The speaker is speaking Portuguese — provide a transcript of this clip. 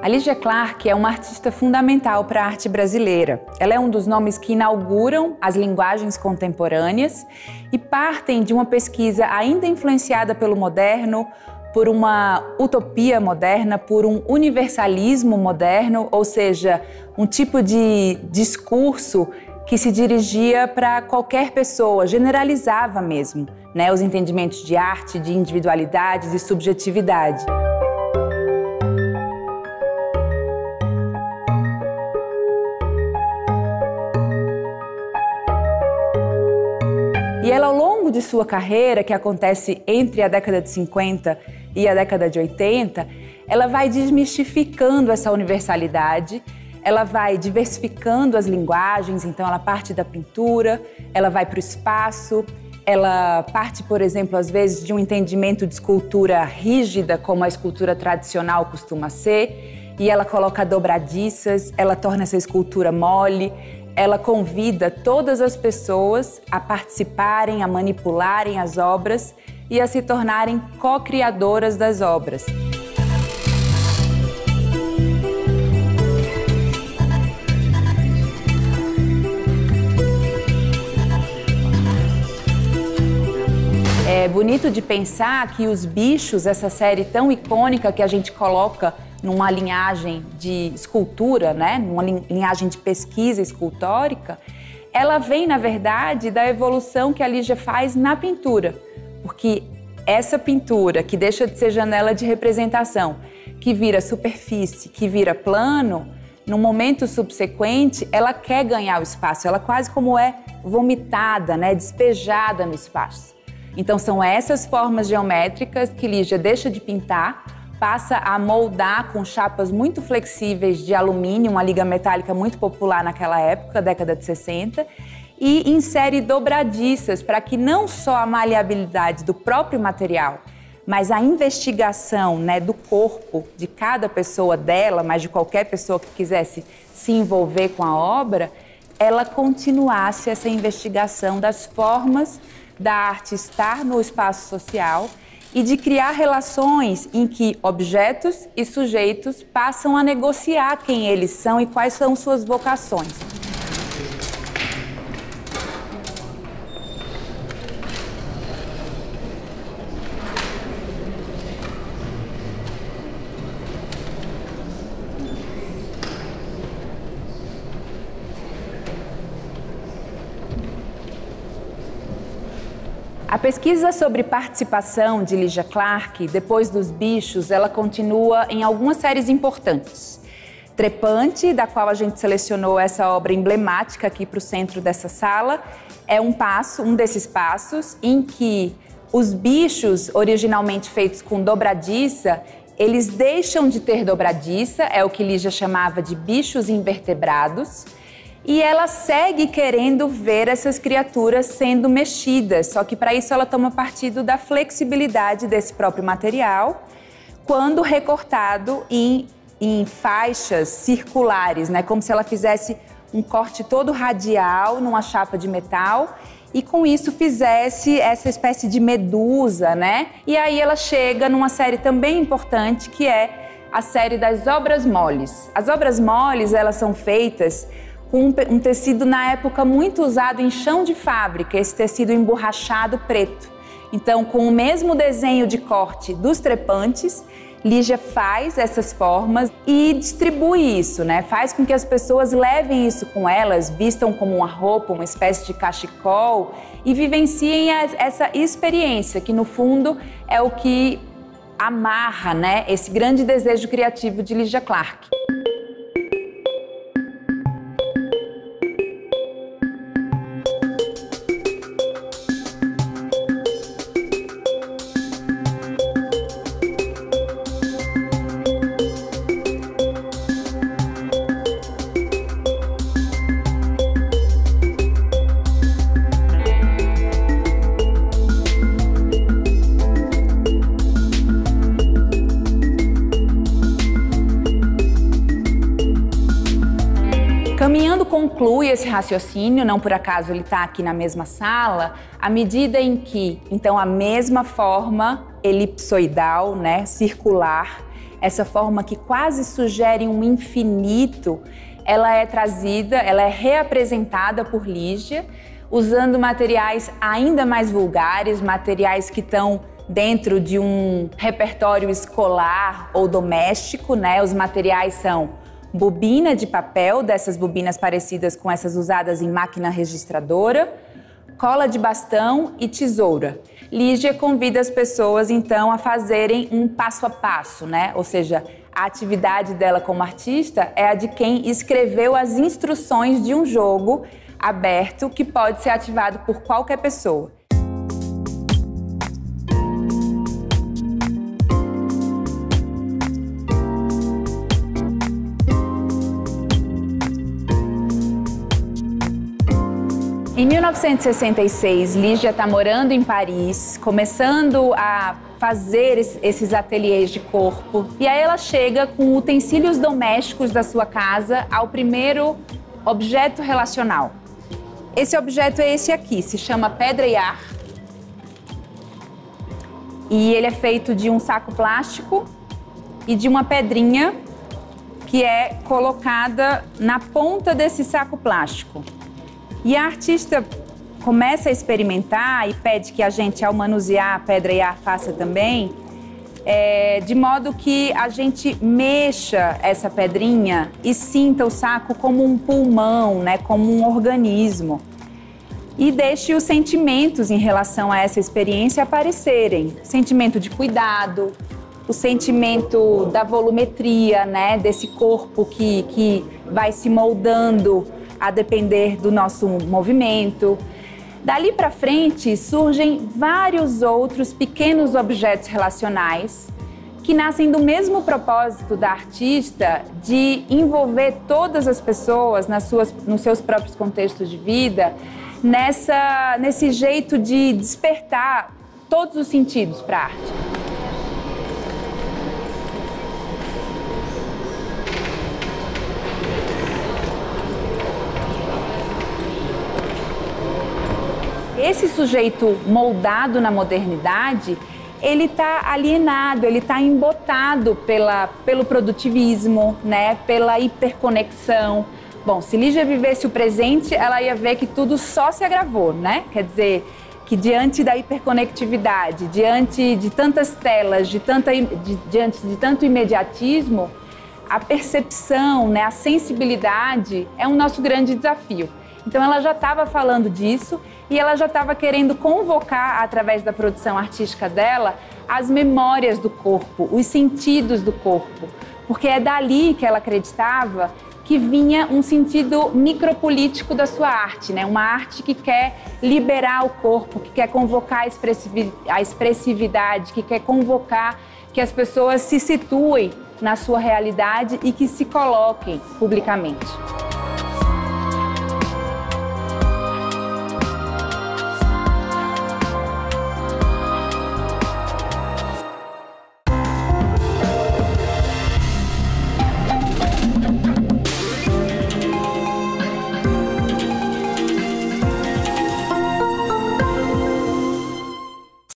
A Lígia Clark é uma artista fundamental para a arte brasileira. Ela é um dos nomes que inauguram as linguagens contemporâneas e partem de uma pesquisa ainda influenciada pelo moderno, por uma utopia moderna, por um universalismo moderno, ou seja, um tipo de discurso que se dirigia para qualquer pessoa, generalizava mesmo, né, os entendimentos de arte, de individualidade, de subjetividade. E ela, ao longo de sua carreira, que acontece entre a década de 50 e a década de 80, ela vai desmistificando essa universalidade, ela vai diversificando as linguagens, então ela parte da pintura, ela vai para o espaço, ela parte, por exemplo, às vezes de um entendimento de escultura rígida, como a escultura tradicional costuma ser, e ela coloca dobradiças, ela torna essa escultura mole. Ela convida todas as pessoas a participarem, a manipularem as obras e a se tornarem co-criadoras das obras. É bonito de pensar que Os Bichos, essa série tão icônica que a gente coloca numa linhagem de escultura, né? Numa linhagem de pesquisa escultórica, ela vem, na verdade, da evolução que a Lígia faz na pintura. Porque essa pintura, que deixa de ser janela de representação, que vira superfície, que vira plano, no momento subsequente, ela quer ganhar o espaço, ela quase como é vomitada, né? Despejada no espaço. Então são essas formas geométricas que Lígia deixa de pintar, passa a moldar com chapas muito flexíveis de alumínio, uma liga metálica muito popular naquela época, década de 60, e insere dobradiças para que não só a maleabilidade do próprio material, mas a investigação, né, do corpo de cada pessoa dela, mas de qualquer pessoa que quisesse se envolver com a obra, ela continuasse essa investigação das formas da arte estar no espaço social e de criar relações em que objetos e sujeitos passam a negociar quem eles são e quais são suas vocações. A pesquisa sobre participação de Lígia Clark, depois dos Bichos, ela continua em algumas séries importantes. Trepante, da qual a gente selecionou essa obra emblemática aqui para o centro dessa sala, é um desses passos em que os bichos, originalmente feitos com dobradiça, eles deixam de ter dobradiça, é o que Lígia chamava de bichos invertebrados, e ela segue querendo ver essas criaturas sendo mexidas, só que para isso ela toma partido da flexibilidade desse próprio material, quando recortado em faixas circulares, né? Como se ela fizesse um corte todo radial numa chapa de metal e com isso fizesse essa espécie de medusa, né? E aí ela chega numa série também importante, que é a série das obras moles. As obras moles, elas são feitas com um tecido, na época, muito usado em chão de fábrica, esse tecido emborrachado preto. Então, com o mesmo desenho de corte dos trepantes, Lígia faz essas formas e distribui isso, né? Faz com que as pessoas levem isso com elas, vistam como uma roupa, uma espécie de cachecol e vivenciem essa experiência, que no fundo é o que amarra, né, esse grande desejo criativo de Lígia Clark. Caminhando conclui esse raciocínio, não por acaso ele está aqui na mesma sala, à medida em que, então, a mesma forma elipsoidal, né, circular, essa forma que quase sugere um infinito, ela é trazida, ela é reapresentada por Lígia, usando materiais ainda mais vulgares, materiais que estão dentro de um repertório escolar ou doméstico, né? Os materiais são bobina de papel, dessas bobinas parecidas com essas usadas em máquina registradora, cola de bastão e tesoura. Lígia convida as pessoas, então, a fazerem um passo a passo, né? Ou seja, a atividade dela como artista é a de quem escreveu as instruções de um jogo aberto que pode ser ativado por qualquer pessoa. Em 1966, Lígia está morando em Paris, começando a fazer esses ateliês de corpo. E aí ela chega com utensílios domésticos da sua casa ao primeiro objeto relacional. Esse objeto é esse aqui, se chama pedra e ar. E ele é feito de um saco plástico e de uma pedrinha que é colocada na ponta desse saco plástico. E a artista começa a experimentar e pede que a gente, ao manusear a pedra e ar, faça também, de modo que a gente mexa essa pedrinha e sinta o saco como um pulmão, né, como um organismo. E deixe os sentimentos em relação a essa experiência aparecerem. Sentimento de cuidado, o sentimento da volumetria, né, desse corpo que vai se moldando a depender do nosso movimento. Dali para frente surgem vários outros pequenos objetos relacionais que nascem do mesmo propósito da artista de envolver todas as pessoas nos seus próprios contextos de vida, nesse jeito de despertar todos os sentidos para a arte. Esse sujeito moldado na modernidade, ele está alienado, ele está embotado pelo produtivismo, né? Pela hiperconexão. Bom, se Lígia vivesse o presente, ela ia ver que tudo só se agravou, né? Quer dizer, que diante da hiperconectividade, diante de tantas telas, diante de tanto imediatismo, a percepção, né, a sensibilidade é um nosso grande desafio. Então ela já estava falando disso e ela já estava querendo convocar, através da produção artística dela, as memórias do corpo, os sentidos do corpo. Porque é dali que ela acreditava que vinha um sentido micropolítico da sua arte, né? Uma arte que quer liberar o corpo, que quer convocar a expressividade, que quer convocar que as pessoas se situem na sua realidade e que se coloquem publicamente.